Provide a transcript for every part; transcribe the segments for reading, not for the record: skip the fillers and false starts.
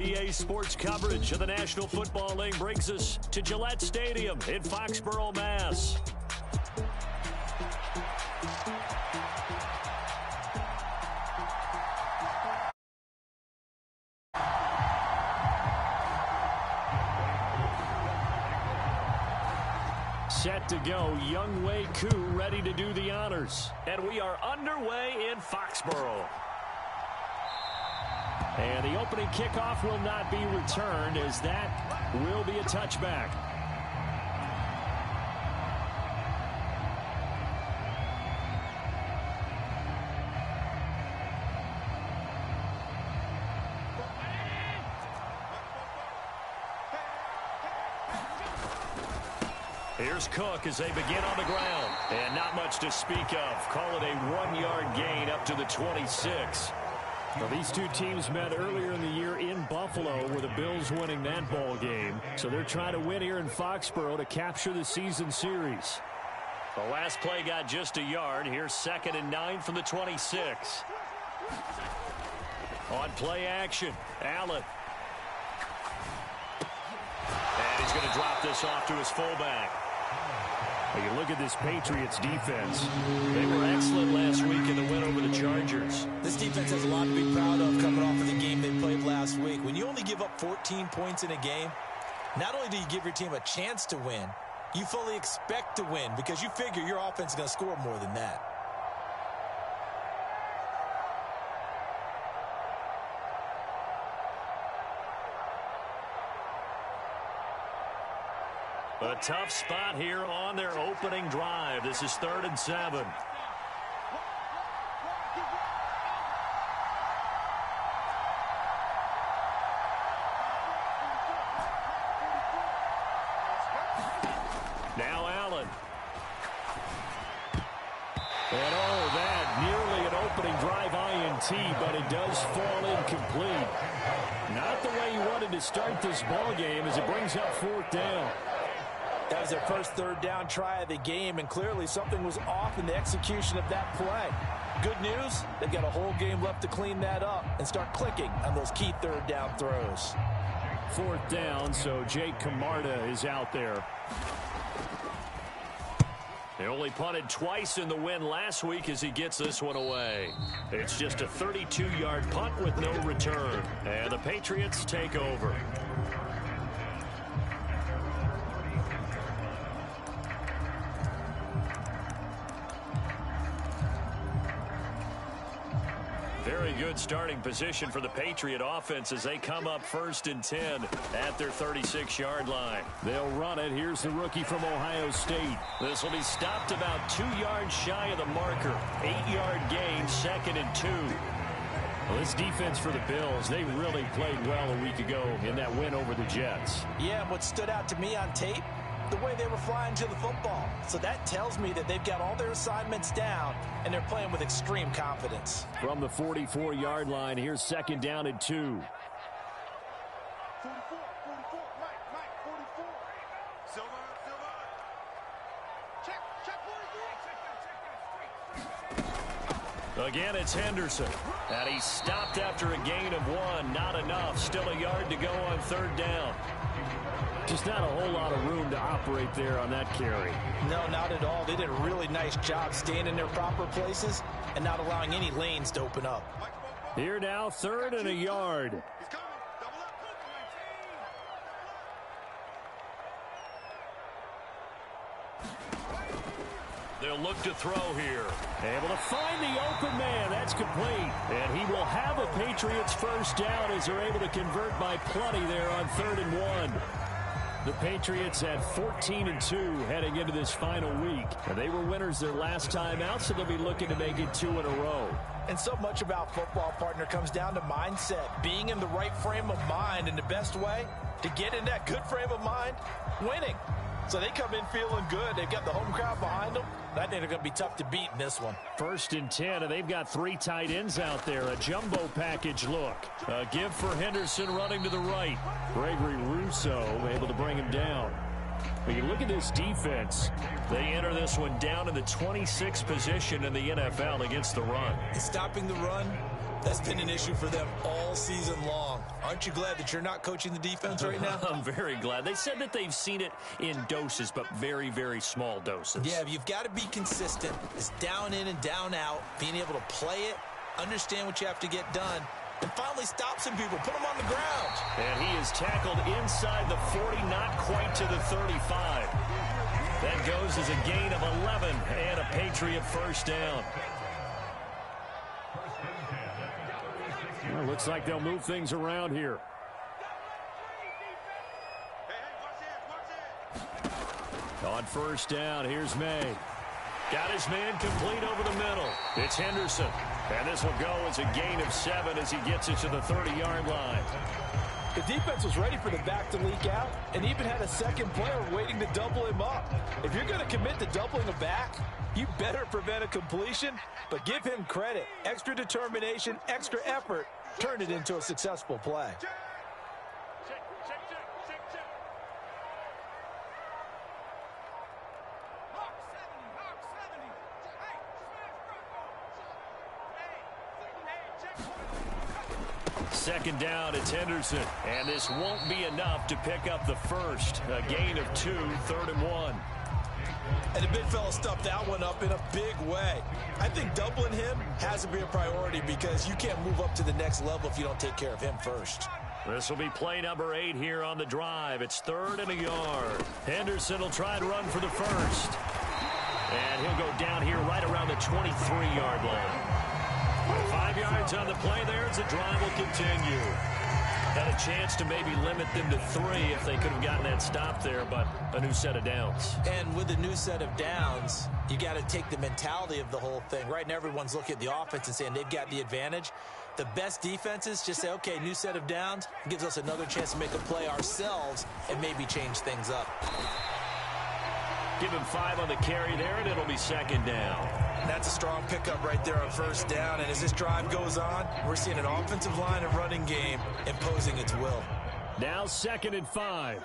EA Sports coverage of the National Football League brings us to Gillette Stadium in Foxborough, Mass. Set to go, Younghoe Koo ready to do the honors. And we are underway in Foxborough. And the opening kickoff will not be returned, as that will be a touchback. Here's Cook as they begin on the ground. And not much to speak of. Call it a 1-yard gain up to the 26. Well, these two teams met earlier in the year in Buffalo, with the Bills winning that ball game. So they're trying to win here in Foxborough to capture the season series. The last play got just a yard. Here's 2nd and 9 from the 26. On play action, Allen. And he's going to drop this off to his fullback. You look at this Patriots defense. They were excellent last week in the win over the Chargers. This defense has a lot to be proud of coming off of the game they played last week. When you only give up 14 points in a game, not only do you give your team a chance to win, you fully expect to win because you figure your offense is going to score more than that. A tough spot here on their opening drive. This is 3rd and 7. Now Allen. And that nearly an opening drive INT, but it does fall incomplete. Not the way you wanted to start this ball game as it brings up 4th down. That was their first 3rd down try of the game, and clearly something was off in the execution of that play. Good news, they've got a whole game left to clean that up and start clicking on those key 3rd down throws. 4th down, so Jake Camarda is out there. They only punted twice in the win last week as he gets this one away. It's just a 32-yard punt with no return. And the Patriots take over. Very good starting position for the Patriot offense as they come up 1st and 10 at their 36-yard line. They'll run it. Here's the rookie from Ohio State. This will be stopped about 2 yards shy of the marker. 8-yard gain, 2nd and 2. Well, this defense for the Bills, they really played well a week ago in that win over the Jets. Yeah, and what stood out to me on tape, the way they were flying to the football. So that tells me that they've got all their assignments down, and they're playing with extreme confidence. From the 44-yard line, here's 2nd down and 2. 44, Mike, 44. Silva. Check. Again, it's Henderson. And he's stopped after a gain of 1. Not enough. Still a yard to go on 3rd down. Just not a whole lot of room to operate there on that carry. No, not at all. They did a really nice job staying in their proper places and not allowing any lanes to open up. Here now, 3rd and a yard. They'll look to throw here. Able to find the open man. That's complete. And he will have a Patriots 1st down as they're able to convert by plenty there on 3rd and 1. The Patriots at 14-2 heading into this final week. And they were winners their last time out, so they'll be looking to make it 2 in a row. And so much about football, partner, comes down to mindset. Being in the right frame of mind, and the best way to get in that good frame of mind, winning. So they come in feeling good. They've got the home crowd behind them. I think they're going to be tough to beat in this one. 1st and 10, and they've got 3 tight ends out there. A jumbo package look. A give for Henderson running to the right. Gregory Rousseau able to bring him down. When you look at this defense, they enter this one down in the 26th position in the NFL against the run. And stopping the run, That's been an issue for them all season long. Aren't you glad that you're not coaching the defense right now? I'm very glad. They said that they've seen it in doses, but very, very small doses. Yeah, you've got to be consistent. It's down in and down out, being able to play it, understand what you have to get done, and finally stop some people, put them on the ground. And he is tackled inside the 40, not quite to the 35. That goes as a gain of 11 and a Patriot first down. Well, looks like they'll move things around here. On first down, here's May. Got his man complete over the middle. It's Henderson. And this will go as a gain of 7 as he gets it to the 30-yard line. The defense was ready for the back to leak out and even had a second player waiting to double him up. If you're going to commit to doubling a back, you better prevent a completion, but give him credit. Extra determination, extra effort, turn it into a successful play. Second down, it's Henderson. And this won't be enough to pick up the first. A gain of 2, 3rd and 1. And the big fella stuffed that one up in a big way. I think doubling him has to be a priority because you can't move up to the next level if you don't take care of him first. This will be play number 8 here on the drive. It's 3rd and a yard. Henderson will try and run for the first. And he'll go down here right around the 23-yard line. 5 yards on the play there as the drive will continue. Had a chance to maybe limit them to 3 if they could have gotten that stop there, but a new set of downs. And with a new set of downs, you got to take the mentality of the whole thing. Right now, everyone's looking at the offense and saying they've got the advantage. The best defenses just say, okay, new set of downs gives us another chance to make a play ourselves and maybe change things up. Give him 5 on the carry there, and it'll be second down. That's a strong pickup right there on first down. And as this drive goes on, we're seeing an offensive line and running game imposing its will. Now 2nd and 5.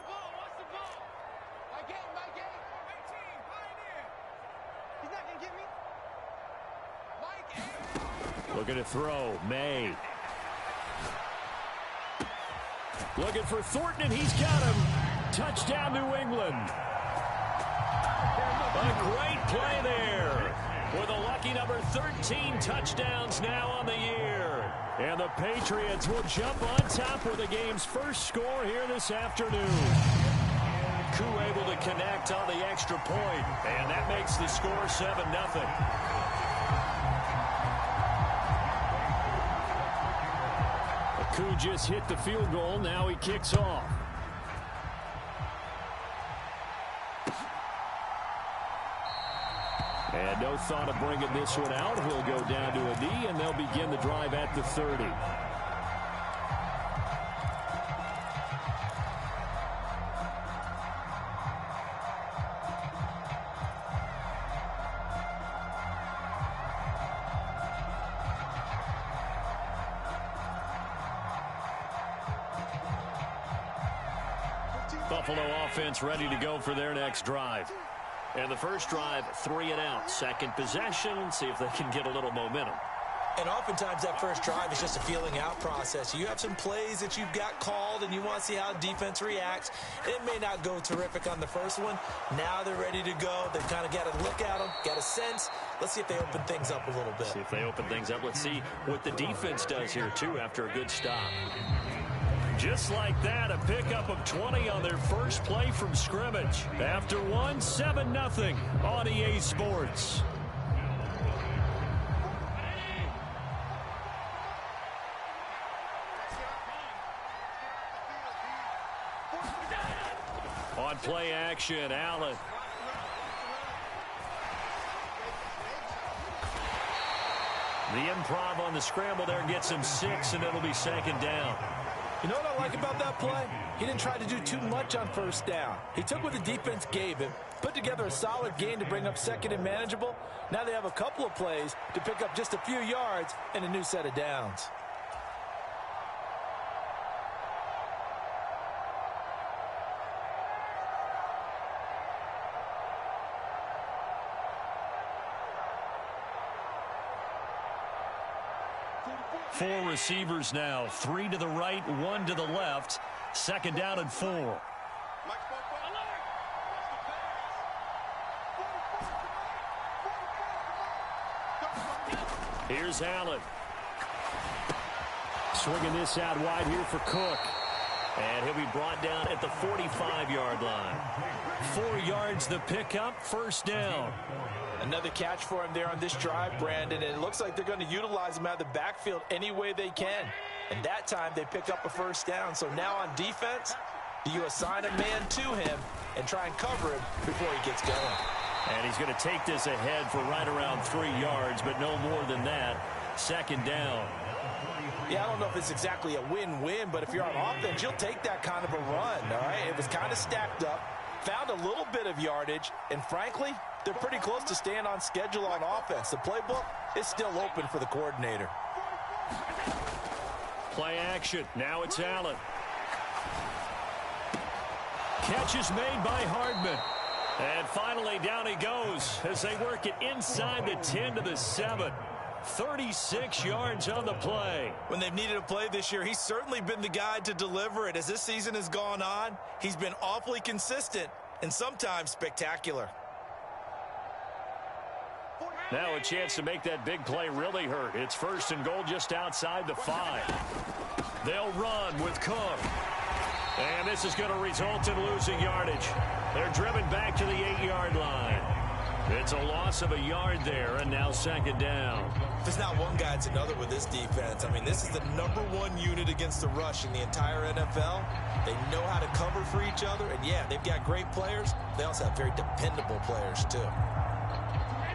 Looking to throw. May. Looking for Thornton, and he's got him. Touchdown, New England. A great play there. With a lucky number 13 touchdowns now on the year. And the Patriots will jump on top with the game's first score here this afternoon. Koo able to connect on the extra point, and that makes the score 7-0. Koo just hit the field goal. Now he kicks off. And no thought of bringing this one out. He'll go down to a knee, and they'll begin the drive at the 30. Buffalo offense ready to go for their next drive. And the first drive, 3 and out. Second possession, see if they can get a little momentum. And oftentimes that first drive is just a feeling out process. You have some plays that you've got called and you want to see how defense reacts. It may not go terrific on the first one. Now they're ready to go. They've kind of got to look at them, got a sense. Let's see if they open things up a little bit. See if they open things up. Let's see what the defense does here, too, after a good stop. Just like that, a pickup of 20 on their first play from scrimmage. After one, 7-0 on EA Sports. On play action, Allen. The improv on the scramble there gets him 6, and it'll be second down. You know what I like about that play? He didn't try to do too much on first down. He took what the defense gave him, put together a solid game to bring up second and manageable. Now they have a couple of plays to pick up just a few yards and a new set of downs. Four receivers now. 3 to the right, 1 to the left. Second down and 4. Here's Allen. Swinging this out wide here for Cook. And he'll be brought down at the 45-yard line. 4 yards the pickup, first down. Another catch for him there on this drive, Brandon. And it looks like they're going to utilize him out of the backfield any way they can. And that time they pick up a first down. So now on defense, do you assign a man to him and try and cover him before he gets going? And he's going to take this ahead for right around 3 yards, but no more than that. Second down. Yeah, I don't know if it's exactly a win-win, but if you're on offense, you'll take that kind of a run, all right? It was kind of stacked up, found a little bit of yardage, and frankly, they're pretty close to staying on schedule on offense. The playbook is still open for the coordinator. Play action. Now it's Allen. Catch is made by Hardman. And finally, down he goes as they work it inside the 10 to the 7. 36 yards on the play. When they've needed a play this year, he's certainly been the guy to deliver it. As this season has gone on, he's been awfully consistent and sometimes spectacular. Now a chance to make that big play really hurt. It's first and goal just outside the 5. They'll run with Cook. And this is going to result in losing yardage. They're driven back to the 8-yard line. It's a loss of a yard there, and now second down. If it's not one guy, it's another with this defense. I mean, this is the #1 unit against the rush in the entire NFL. They know how to cover for each other, and yeah, they've got great players. They also have very dependable players, too.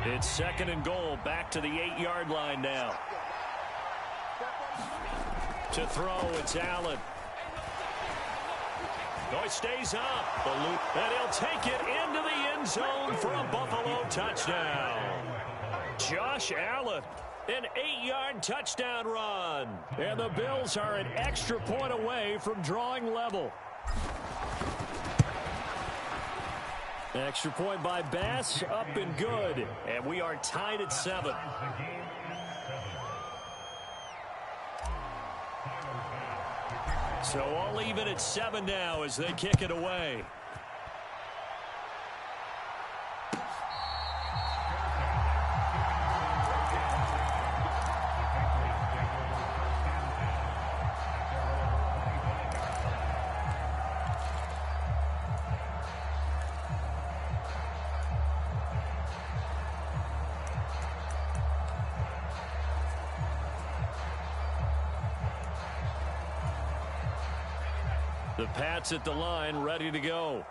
It's second and goal, back to the 8-yard line now. To throw, it's Allen. No, he stays up. The loop, and he'll take it into the end zone for a Buffalo touchdown. Josh Allen, an 8-yard touchdown run. And the Bills are an extra point away from drawing level. Extra point by Bass, up and good. And we are tied at 7. So all even at 7 now as they kick it away. The Pats at the line, ready to go.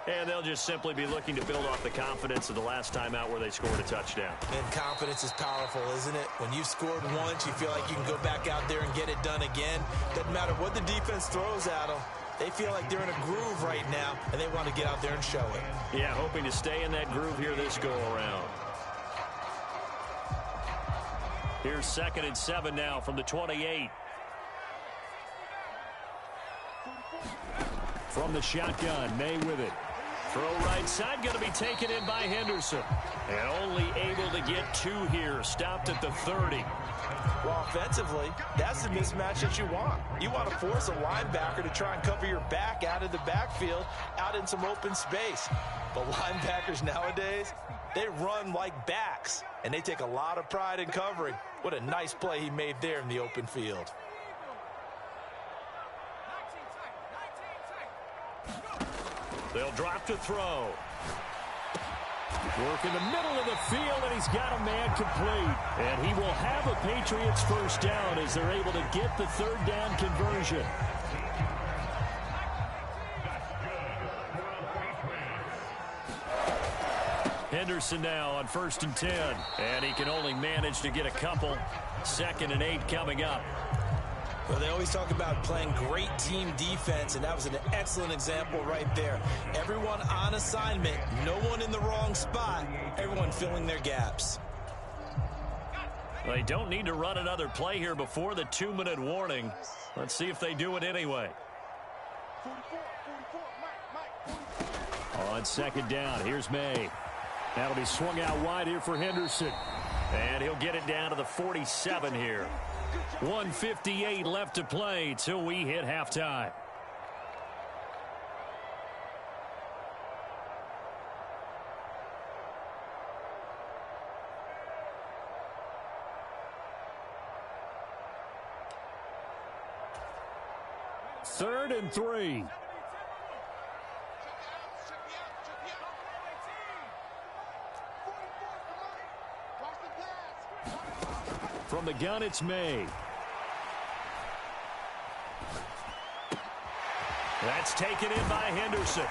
And they'll just simply be looking to build off the confidence of the last time out where they scored a touchdown. And confidence is powerful, isn't it? When you've scored once, you feel like you can go back out there and get it done again. Doesn't matter what the defense throws at them. They feel like they're in a groove right now, and they want to get out there and show it. Yeah, hoping to stay in that groove here this go-around. Here's second and 7 now from the 28. From the shotgun, May with it. Throw right side, going to be taken in by Henderson. And only able to get 2 here, stopped at the 30. Well, offensively, that's the mismatch that you want. You want to force a linebacker to try and cover your back out of the backfield, out in some open space. But linebackers nowadays, they run like backs, and they take a lot of pride in covering. What a nice play he made there in the open field. They'll drop to throw. Work in the middle of the field, and he's got a man complete. And he will have a Patriots first down as they're able to get the 3rd down conversion. Henderson now on 1st and 10. And he can only manage to get a couple. 2nd and 8 coming up. Well, they always talk about playing great team defense, and that was an excellent example right there. Everyone on assignment, no one in the wrong spot, everyone filling their gaps. They don't need to run another play here before the 2-minute warning. Let's see if they do it anyway. On 2nd down, here's May. That'll be swung out wide here for Henderson. And he'll get it down to the 47 here. 1:58 left to play till we hit halftime. Third and 3. From the gun, it's May. That's taken in by Henderson.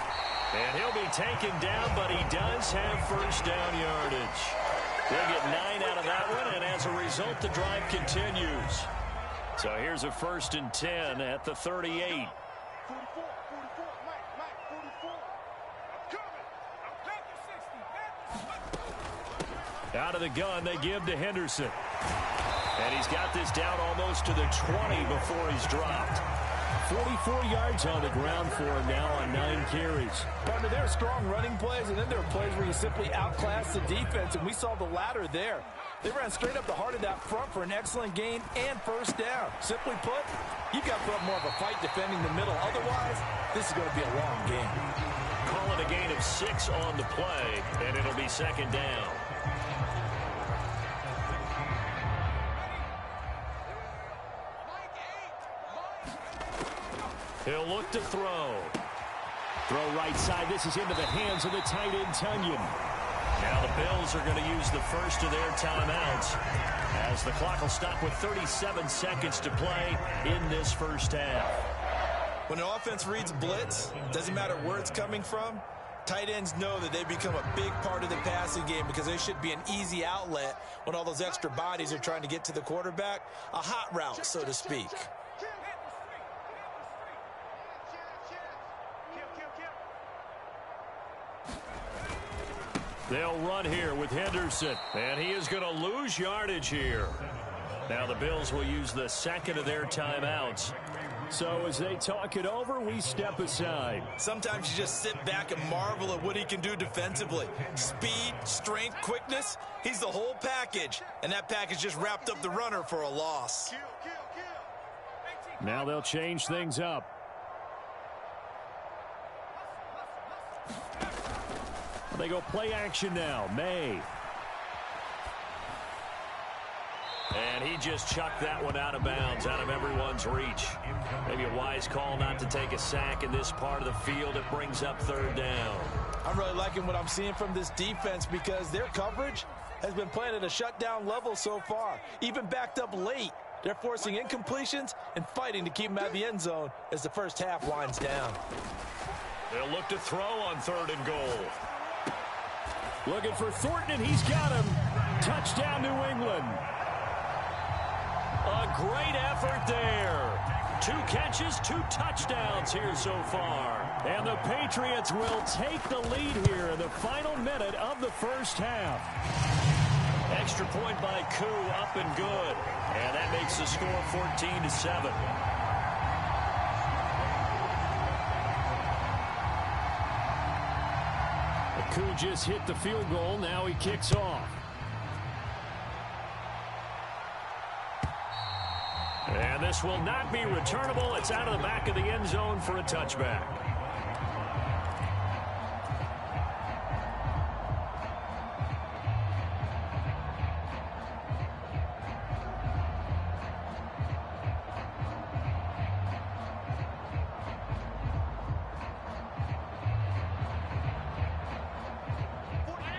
And he'll be taken down, but he does have first down yardage. They'll get 9 out of that one, and as a result, the drive continues. So here's a 1st and 10 at the 38. 44, Mike, 44. I'm coming. I'm 60. Out of the gun, they give to Henderson. And he's got this down almost to the 20 before he's dropped. 44 yards on the ground for him now on 9 carries. Partner, there are strong running plays, and then there are plays where you simply outclass the defense, and we saw the latter there. They ran straight up the heart of that front for an excellent gain and first down. Simply put, you've got to put up more of a fight defending the middle. Otherwise, this is going to be a long game. Call it a gain of 6 on the play, and it'll be 2nd down. He'll look to throw. Throw right side. This is into the hands of the tight end, Tunyon. Now the Bills are going to use the first of their timeouts as the clock will stop with 37 seconds to play in this first half. When an offense reads blitz, doesn't matter where it's coming from, tight ends know that they become a big part of the passing game because they should be an easy outlet when all those extra bodies are trying to get to the quarterback. A hot route, so to speak. They'll run here with Henderson, and he is going to lose yardage here. Now the Bills will use the second of their timeouts. So as they talk it over, we step aside. Sometimes you just sit back and marvel at what he can do defensively. Speed, strength, quickness, he's the whole package. And that package just wrapped up the runner for a loss. Now they'll change things up. They go play action now. May. And he just chucked that one out of bounds, out of everyone's reach. Maybe a wise call not to take a sack in this part of the field. It brings up 3rd down. I'm really liking what I'm seeing from this defense because their coverage has been playing at a shutdown level so far. Even backed up late, they're forcing incompletions and fighting to keep them out of the end zone as the first half winds down. They'll look to throw on 3rd and goal. Looking for Thornton, and he's got him. Touchdown, New England. A great effort there. 2 catches, 2 touchdowns here so far. And the Patriots will take the lead here in the final minute of the first half. Extra point by Koo, up and good. And that makes the score 14-7. Koo just hit the field goal. Now he kicks off. And this will not be returnable. It's out of the back of the end zone for a touchback.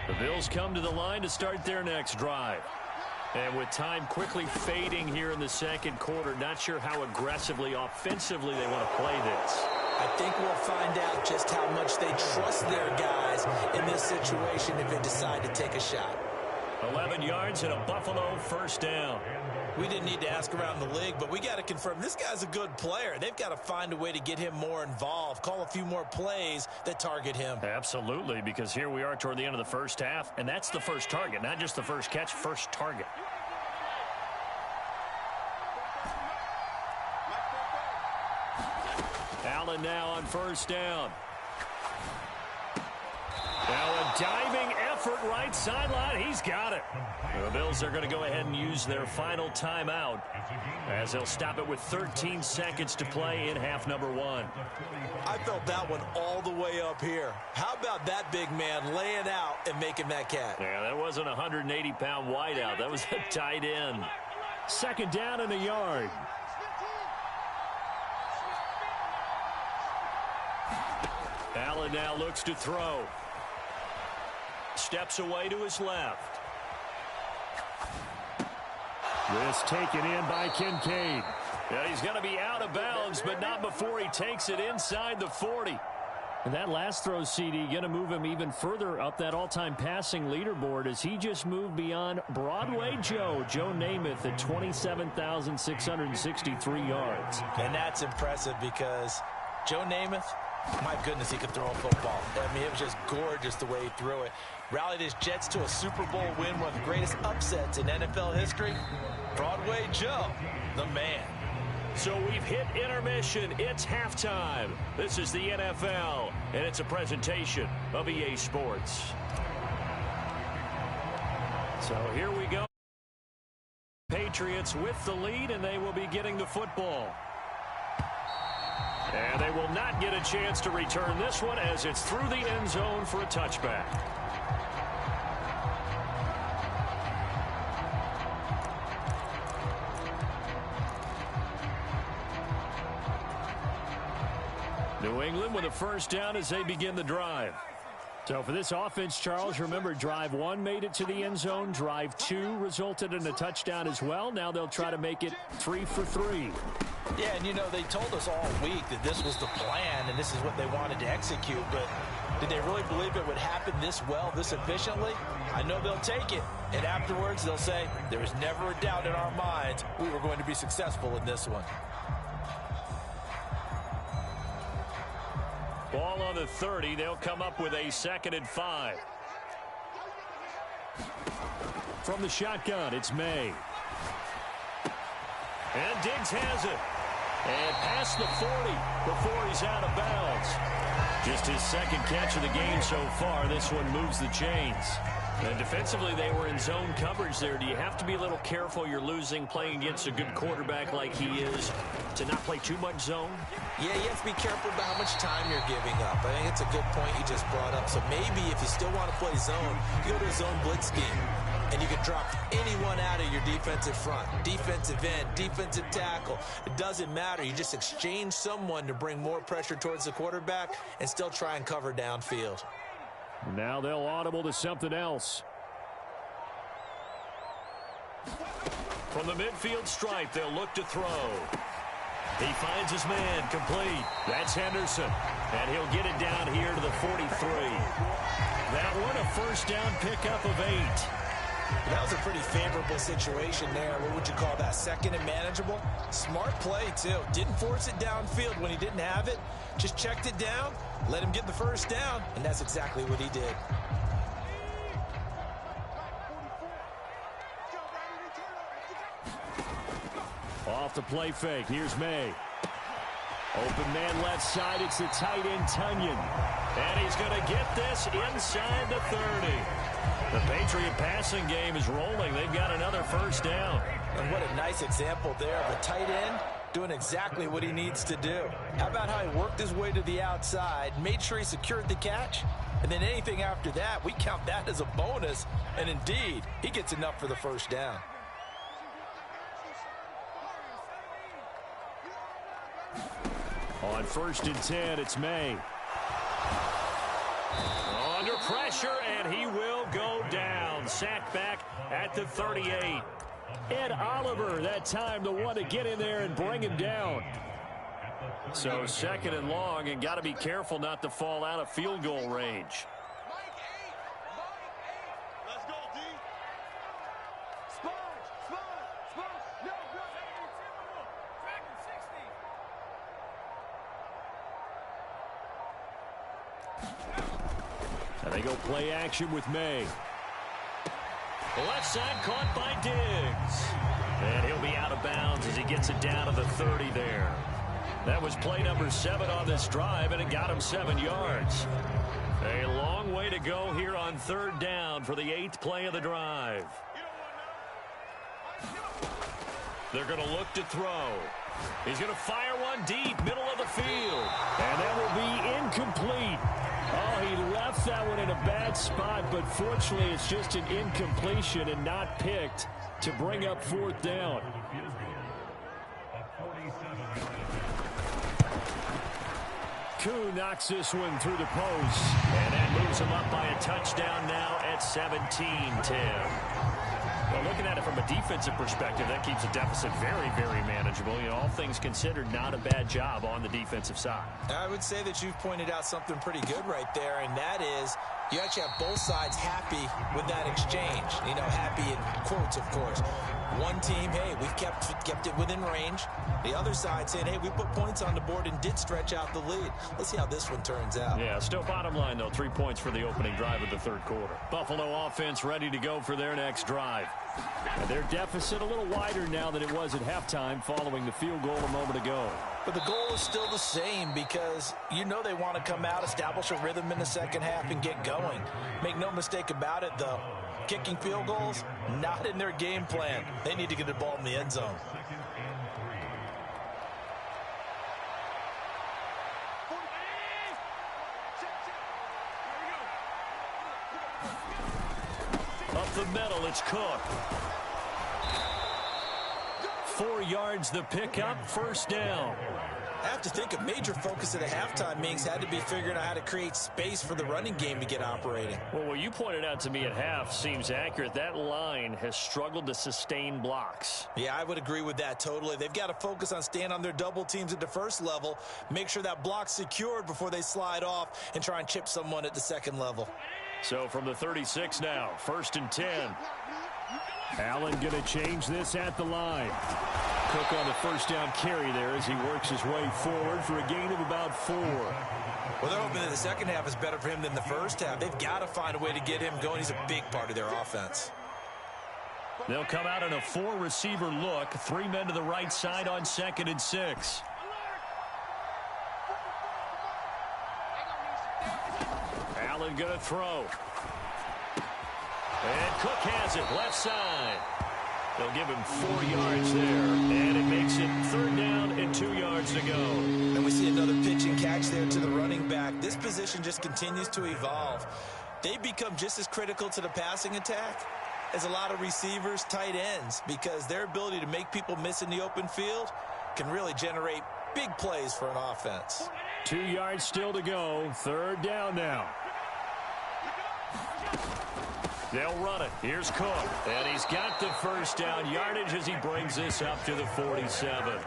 The Bills come to the line to start their next drive. And with time quickly fading here in the second quarter, not sure how aggressively, offensively they want to play this. I think we'll find out just how much they trust their guys in this situation if they decide to take a shot. 11 yards and a Buffalo first down. We didn't need to ask around the league, but we got to confirm this guy's a good player. They've got to find a way to get him more involved, call a few more plays that target him. Absolutely, because here we are toward the end of the first half, and that's the first target, not just the first catch, first target. Allen now on first down. Now a diving effort right sideline. He's got it. The Bills are going to go ahead and use their final timeout as they'll stop it with 13 seconds to play in half number 1. I felt that one all the way up here. How about that big man laying out and making that catch? Yeah, that wasn't a 180-pound wideout. That was a tight end. Second down and a yard. Allen now looks to throw. Steps away to his left. This taken in by Kincaid. Yeah, he's going to be out of bounds, but not before he takes it inside the 40. And that last throw, CD, going to move him even further up that all-time passing leaderboard as he just moved beyond Broadway Joe Namath at 27,663 yards. And that's impressive because Joe Namath, my goodness, he could throw a football. I mean, it was just gorgeous the way he threw it. Rallied his Jets to a Super Bowl win, one of the greatest upsets in NFL history. Broadway Joe, the man. So we've hit intermission. It's halftime. This is the NFL, and it's a presentation of EA Sports. So here we go. Patriots with the lead, and they will be getting the football. And they will not get a chance to return this one as it's through the end zone for a touchback. New England with a first down as they begin the drive. So for this offense, Charles, remember drive 1 made it to the end zone. Drive 2 resulted in a touchdown as well. Now they'll try to make it 3 for 3. Yeah, and you know, they told us all week that this was the plan and this is what they wanted to execute, but did they really believe it would happen this well, this efficiently? I know they'll take it, and afterwards they'll say, there was never a doubt in our minds we were going to be successful in this one. Ball on the 30. They'll come up with a 2nd and 5. From the shotgun, it's May. And Diggs has it. And past the 40 before he's out of bounds. Just his 2nd catch of the game so far. This one moves the chains. And defensively, they were in zone coverage there. Do you have to be a little careful you're losing playing against a good quarterback like he is to not play too much zone? Yeah, you have to be careful about how much time you're giving up. I think it's a good point you just brought up. So maybe if you still want to play zone, you go to a zone blitz scheme. And you can drop anyone out of your defensive front. Defensive end, defensive tackle. It doesn't matter. You just exchange someone to bring more pressure towards the quarterback and still try and cover downfield. Now they'll audible to something else. From the midfield stripe, they'll look to throw. He finds his man complete. That's Henderson. And he'll get it down here to the 43. That one, a first down pickup of 8. That was a pretty favorable situation there. What would you call that? 2nd and manageable? Smart play, too. Didn't force it downfield when he didn't have it. Just checked it down, let him get the first down, and that's exactly what he did. Off the play fake. Here's May. Open man left side. It's the tight end, Tunyon. And he's going to get this inside the 30. The Patriot passing game is rolling. They've got another first down. And what a nice example there of a tight end doing exactly what he needs to do. How about how he worked his way to the outside, made sure he secured the catch, and then anything after that, we count that as a bonus. And indeed, he gets enough for the first down. On 1st and 10, it's May. Under pressure, and he will go down. Sacked back at the 38. Ed Oliver, that time the one to get in there and bring him down. So 2nd and long, and got to be careful not to fall out of field goal range. And they go play action with May. Left side caught by Diggs. And he'll be out of bounds as he gets it down to the 30 there. That was play number 7 on this drive, and it got him 7 yards. A long way to go here on 3rd down for the 8th play of the drive. They're going to look to throw. He's going to fire one deep, middle of the field. And that will be incomplete. Oh, he left that one in a bad spot, but fortunately it's just an incompletion and not picked to bring up 4th down. Koo knocks this one through the post. And that moves him up by a touchdown now at 17-10. Well, looking at it from a defensive perspective, that keeps the deficit very, very manageable. You know, all things considered, not a bad job on the defensive side. I would say that you've pointed out something pretty good right there, and that is you actually have both sides happy with that exchange. You know, happy in quotes, of course. One team, hey, we've kept it within range. The other side saying, hey, we put points on the board and did stretch out the lead. Let's see how this one turns out. Yeah, still bottom line, though, 3 points for the opening drive of the 3rd quarter. Buffalo offense ready to go for their next drive. And their deficit a little wider now than it was at halftime following the field goal a moment ago. But the goal is still the same because you know they want to come out, establish a rhythm in the second half, and get going. Make no mistake about it, though. Kicking field goals, not in their game plan. They need to get the ball in the end zone. Up the middle, it's Cook. 4 yards the pickup, 1st down. I have to think a major focus at a halftime means had to be figuring out how to create space for the running game to get operating. Well, what you pointed out to me at half seems accurate. That line has struggled to sustain blocks. Yeah, I would agree with that totally. They've got to focus on staying on their double teams at the first level, make sure that block's secured before they slide off and try and chip someone at the second level. So from the 36 now, 1st and 10. Allen going to change this at the line. Cook on the 1st down carry there as he works his way forward for a gain of about 4. Well, they're hoping that the second half is better for him than the first half. They've got to find a way to get him going. He's a big part of their offense. They'll come out in a 4-receiver look. 3 men to the right side on 2nd and 6. Allen going to throw. And Cook has it, left side. They'll give him 4 yards there, and it makes it 3rd down and 2 yards to go. And we see another pitch and catch there to the running back. This position just continues to evolve. They become just as critical to the passing attack as a lot of receivers, tight ends, because their ability to make people miss in the open field can really generate big plays for an offense. 2 yards still to go, 3rd down now. They'll run it. Here's Cook. And he's got the 1st down yardage as he brings this up to the 47.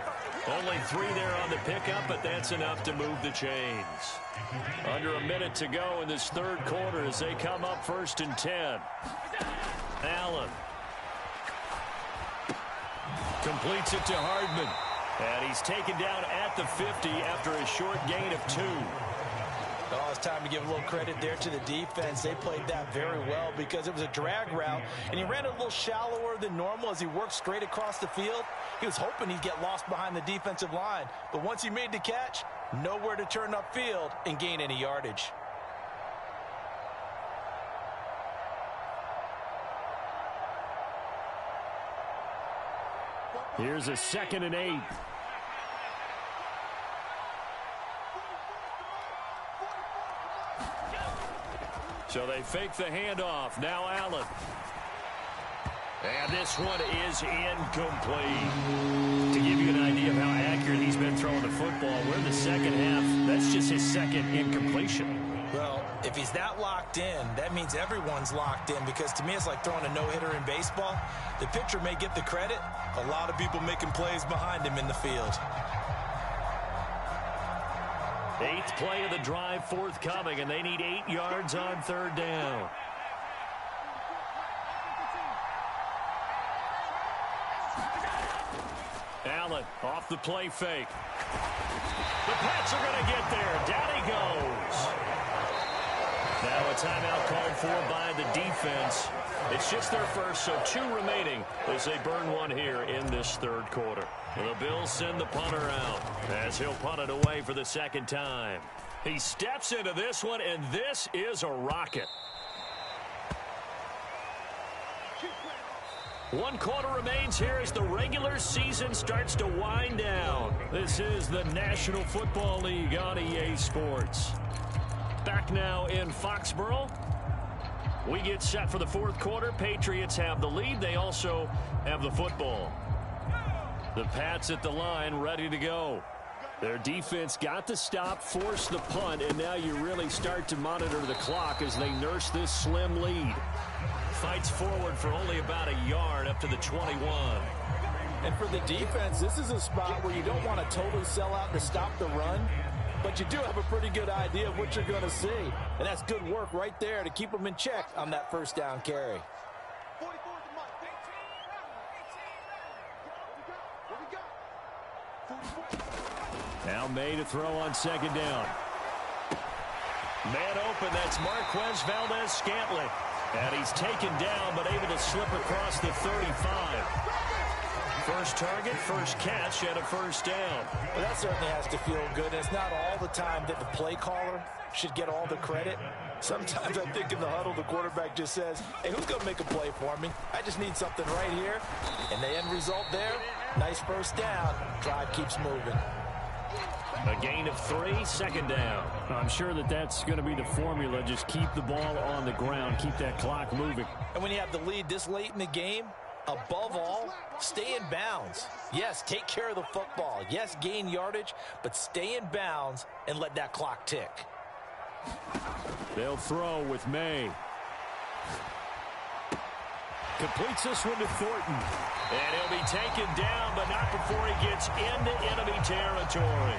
Only 3 there on the pickup, but that's enough to move the chains. Under a minute to go in this 3rd quarter as they come up 1st and 10. Allen. Completes it to Hardman. And he's taken down at the 50 after a short gain of 2. Oh, it's time to give a little credit there to the defense. They played that very well because it was a drag route, and he ran a little shallower than normal as he worked straight across the field. He was hoping he'd get lost behind the defensive line, but once he made the catch, nowhere to turn upfield and gain any yardage. Here's a 2nd and 8. So they fake the handoff. Now Allen. And this one is incomplete. To give you an idea of how accurate he's been throwing the football, we're in the second half. That's just his 2nd incompletion. Well, if he's that locked in, that means everyone's locked in, because to me it's like throwing a no-hitter in baseball. The pitcher may get the credit. A lot of people making plays behind him in the field. 8th play of the drive forthcoming, and they need 8 yards on 3rd down. Allen off the play fake. The Pats are going to get there. Down he goes. Now a timeout called for by the defense. It's just their first, so 2 remaining as they burn one here in this third quarter. The Bills send the punter out as he'll punt it away for the second time. He steps into this one, and this is a rocket. 1 quarter remains here as the regular season starts to wind down. This is the National Football League on EA Sports. Back now in Foxborough. We get set for the fourth quarter. Patriots have the lead. They also have the football. The Pats at the line, ready to go. Their defense got the stop, forced the punt, and now you really start to monitor the clock as they nurse this slim lead. Fights forward for only about a yard up to the 21. And for the defense, this is a spot where you don't want to totally sell out to stop the run, but you do have a pretty good idea of what you're going to see. And that's good work right there to keep them in check on that first down carry. Now May to throw on second down. Man open, that's Marquez Valdez-Scantling. And he's taken down, but able to slip across the 35. First target, first catch, and a first down. Well, that certainly has to feel good. It's not all the time that the play caller should get all the credit. Sometimes I think in the huddle, the quarterback just says, hey, who's going to make a play for me? I just need something right here. And the end result there, nice first down. Drive keeps moving. A gain of 3, second down. I'm sure that that's going to be the formula. Just keep the ball on the ground. Keep that clock moving. And when you have the lead this late in the game, above all, stay in bounds. Yes, take care of the football. Yes, gain yardage, but stay in bounds and let that clock tick. They'll throw with May. Completes this one to Thornton. And he'll be taken down, but not before he gets into enemy territory.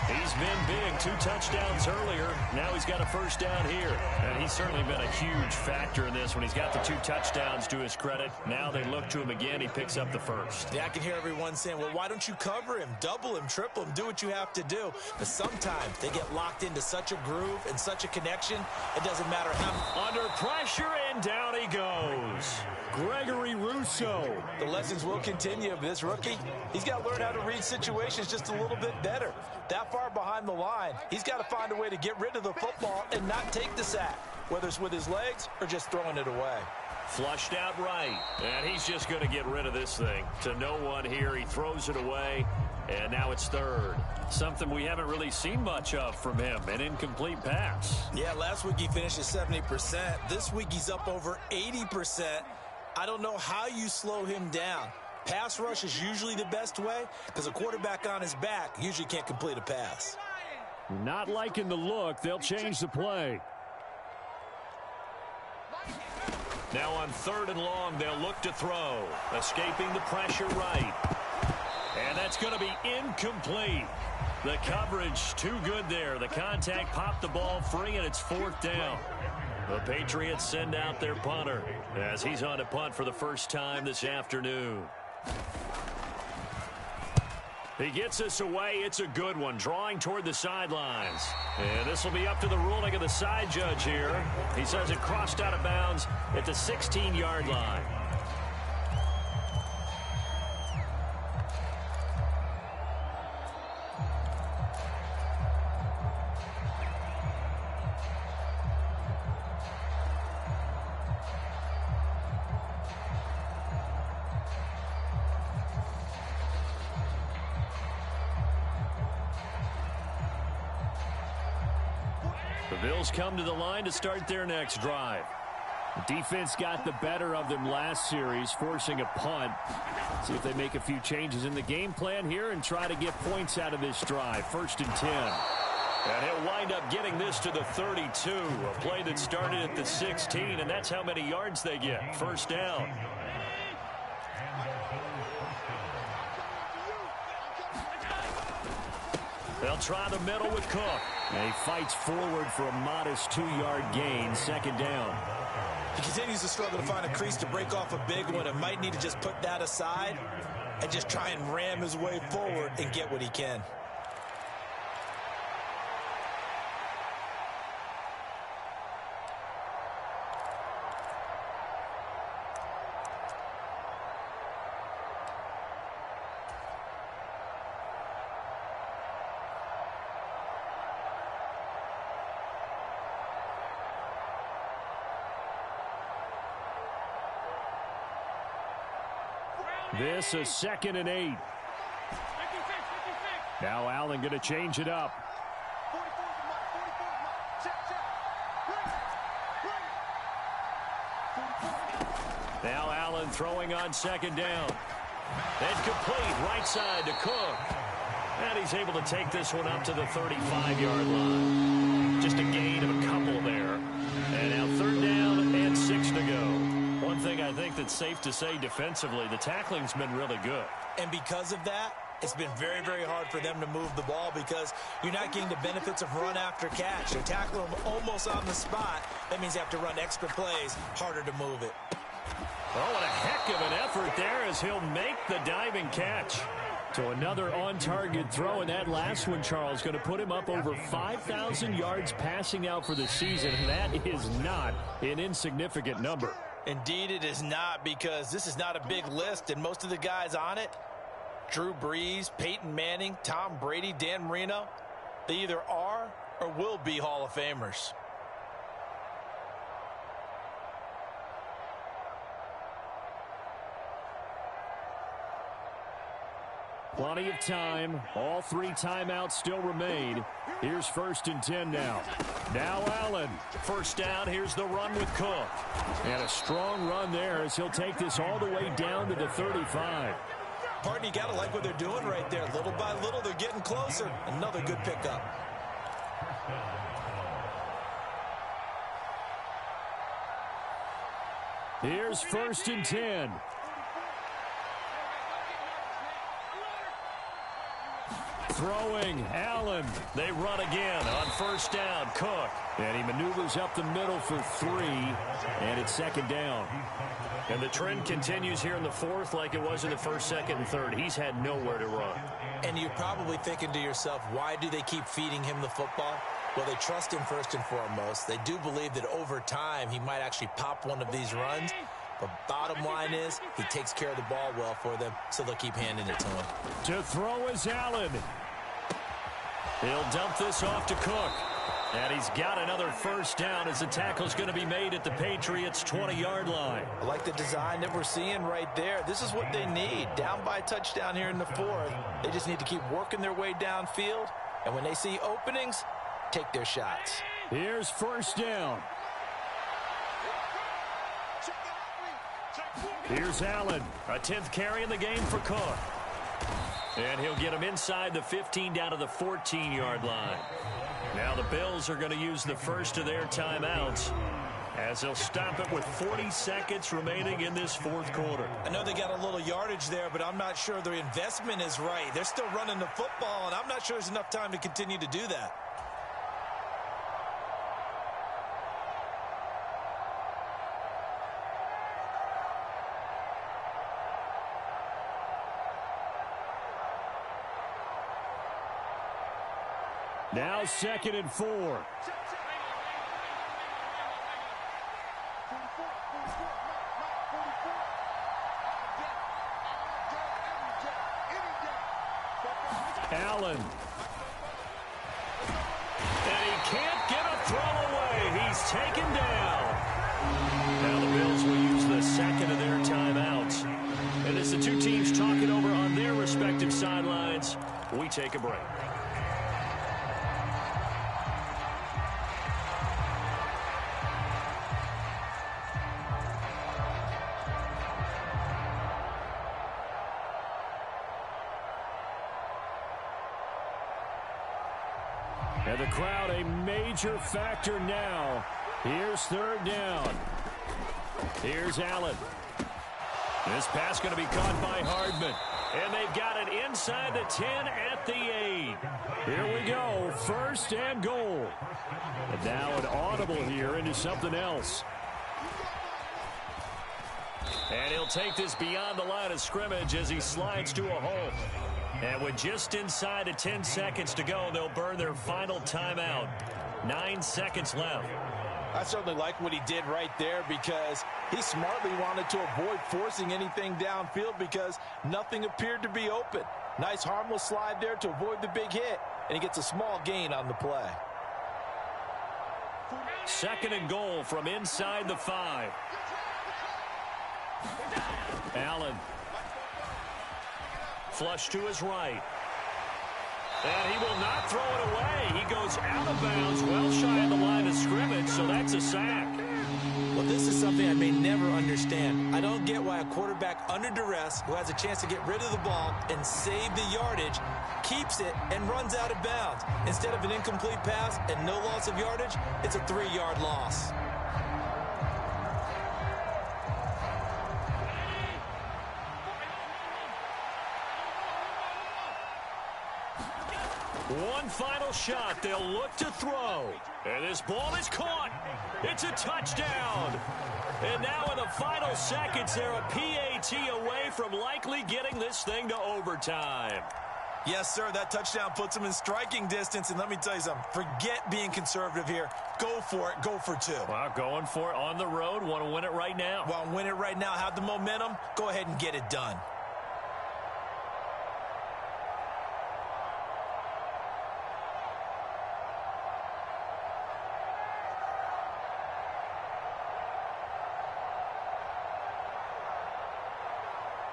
He's been big, 2 touchdowns earlier. Now he's got a first down here. And he's certainly been a huge factor in this when he's got the 2 touchdowns to his credit. Now they look to him again. He picks up the first. Yeah, I can hear everyone saying, well, why don't you cover him, double him, triple him, do what you have to do. But sometimes they get locked into such a groove and such a connection, it doesn't matter how. Under pressure, and down he goes. Gregory Rousseau. The lessons will continue of this rookie. He's got to learn how to read situations just a little bit better. That far behind the line, he's got to find a way to get rid of the football and not take the sack, whether it's with his legs or just throwing it away. Flushed out right, and he's just going to get rid of this thing. To no one here, he throws it away, and now it's third. Something we haven't really seen much of from him, an incomplete pass. Yeah, last week he finished at 70%. This week he's up over 80%. I don't know how you slow him down. Pass rush is usually the best way because a quarterback on his back usually can't complete a pass. Not liking the look. They'll change the play. Now on 3rd and long, they'll look to throw. Escaping the pressure right. And that's going to be incomplete. The coverage too good there. The contact popped the ball free, and it's 4th down. The Patriots send out their punter as he's on to punt for the first time this afternoon. He gets us away. It's a good one, drawing toward the sidelines. And this will be up to the ruling of the side judge here. He says it crossed out of bounds at the 16-yard line. The Bills come to the line to start their next drive. The defense got the better of them last series, forcing a punt. See if they make a few changes in the game plan here and try to get points out of this drive. 1st and 10. And he'll wind up getting this to the 32. A play that started at the 16, and that's how many yards they get. First down. They'll try the middle with Cook. And he fights forward for a modest 2-yard gain, 2nd down. He continues to struggle to find a crease to break off a big one and might need to just put that aside and just try and ram his way forward and get what he can. This is 2nd and 8. Now Allen going to change it up. Now Allen throwing on 2nd down. And complete right side to Cook. And he's able to take this one up to the 35-yard line. Just a gain of a couple there. And now 3rd down and 6 to go. One thing I think that's safe to say defensively, the tackling's been really good. And because of that, it's been very, very hard for them to move the ball because you're not getting the benefits of run after catch. They're tackling them almost on the spot. That means they have to run extra plays, harder to move it. Oh, what a heck of an effort there as he'll make the diving catch. So another on-target throw, and that last one, Charles, going to put him up over 5,000 yards passing out for the season, and that is not an insignificant number. Indeed it is not, because this is not a big list, and most of the guys on it, Drew Brees, Peyton Manning, Tom Brady, Dan Marino, they either are or will be Hall of Famers. Plenty of time. All 3 timeouts still remain. Here's 1st and 10 now. Now Allen. 1st down. Here's the run with Cook. And a strong run there as he'll take this all the way down to the 35. Partner, you got to like what they're doing right there. Little by little, they're getting closer. Another good pickup. Here's 1st and 10. Throwing, Allen. They run again on 1st down. Cook. And he maneuvers up the middle for 3. And it's 2nd down. And the trend continues here in the 4th like it was in the 1st, 2nd, and 3rd. He's had nowhere to run. And you're probably thinking to yourself, why do they keep feeding him the football? Well, they trust him first and foremost. They do believe that over time he might actually pop one of these runs. But bottom line is he takes care of the ball well for them, so they'll keep handing it to him. To throw is Allen. He'll dump this off to Cook. And he's got another 1st down as the tackle's going to be made at the Patriots' 20-yard line. I like the design that we're seeing right there. This is what they need. Down by a touchdown here in the 4th. They just need to keep working their way downfield. And when they see openings, take their shots. Here's 1st down. Here's Allen. A 10th carry in the game for Cook. And he'll get him inside the 15 down to the 14-yard line. Now the Bills are going to use the first of their timeouts as they'll stop it with 40 seconds remaining in this 4th quarter. I know they got a little yardage there, but I'm not sure their investment is right. They're still running the football, and I'm not sure there's enough time to continue to do that. Now 2nd and 4. Allen. And he can't get a throw away. He's taken down. Now the Bills will use the 2nd of their timeouts. And as the two teams talk it over on their respective sidelines, we take a break. And the crowd a major factor now. Here's 3rd down. Here's Allen. This pass going to be caught by Hardman. And they've got it inside the 10 at the 8. Here we go. 1st and goal. And now an audible here into something else. And he'll take this beyond the line of scrimmage as he slides to a hole. And with just inside of 10 seconds to go, they'll burn their final timeout. 9 seconds left. I certainly like what he did right there because he smartly wanted to avoid forcing anything downfield because nothing appeared to be open. Nice harmless slide there to avoid the big hit, and he gets a small gain on the play. 2nd and goal from inside the 5. Allen. Flush to his right. And he will not throw it away. He goes out of bounds, well shy of the line of scrimmage, so that's a sack. Well, this is something I may never understand. I don't get why a quarterback under duress who has a chance to get rid of the ball and save the yardage keeps it and runs out of bounds. Instead of an incomplete pass and no loss of yardage, it's a 3-yard loss. One final shot. They'll look to throw. And this ball is caught. It's a touchdown. And now in the final seconds, they're a PAT away from likely getting this thing to overtime. Yes, sir, that touchdown puts them in striking distance. And let me tell you something, forget being conservative here. Go for it. Go for 2. Well, going for it on the road. Want to win it right now. Want to win it right now. Have the momentum. Go ahead and get it done.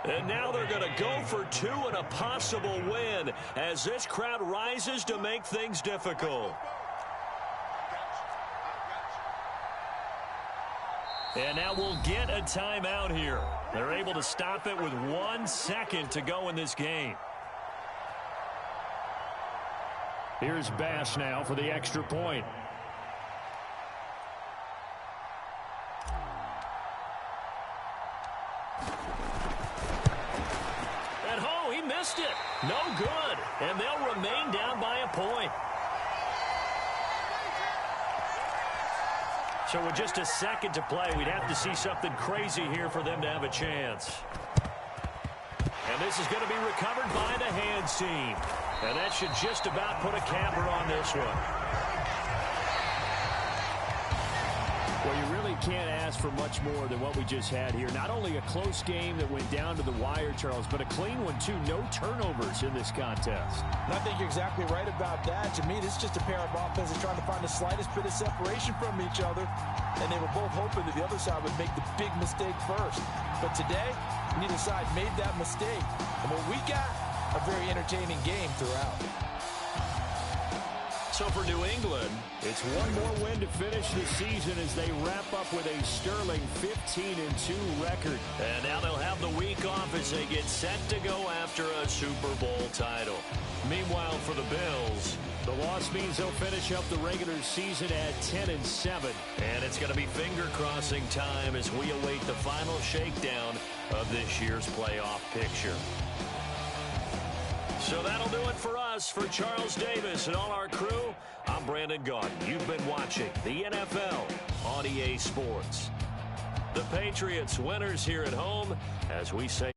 And now they're going to go for 2 and a possible win as this crowd rises to make things difficult. And now we'll get a timeout here. They're able to stop it with 1 second to go in this game. Here's Bass now for the extra point. Missed it. No good. And they'll remain down by a point. So with just a second to play, we'd have to see something crazy here for them to have a chance. And this is going to be recovered by the hands team. And that should just about put a capper on this one. Well, you really can't ask for much more than what we just had here. Not only a close game that went down to the wire, Charles, but a clean one, too. No turnovers in this contest. And I think you're exactly right about that. To me, this is just a pair of offenses trying to find the slightest bit of separation from each other. And they were both hoping that the other side would make the big mistake first. But today, neither side made that mistake. And what we got, a very entertaining game throughout. So for New England, it's one more win to finish the season as they wrap up with a sterling 15-2 record. And now they'll have the week off as they get set to go after a Super Bowl title. Meanwhile, for the Bills, the loss means they'll finish up the regular season at 10-7. And it's going to be finger-crossing time as we await the final shakedown of this year's playoff picture. So that'll do it for us. For Charles Davis and all our crew, I'm Brandon Gaudin. You've been watching the NFL on EA Sports. The Patriots winners here at home, as we say.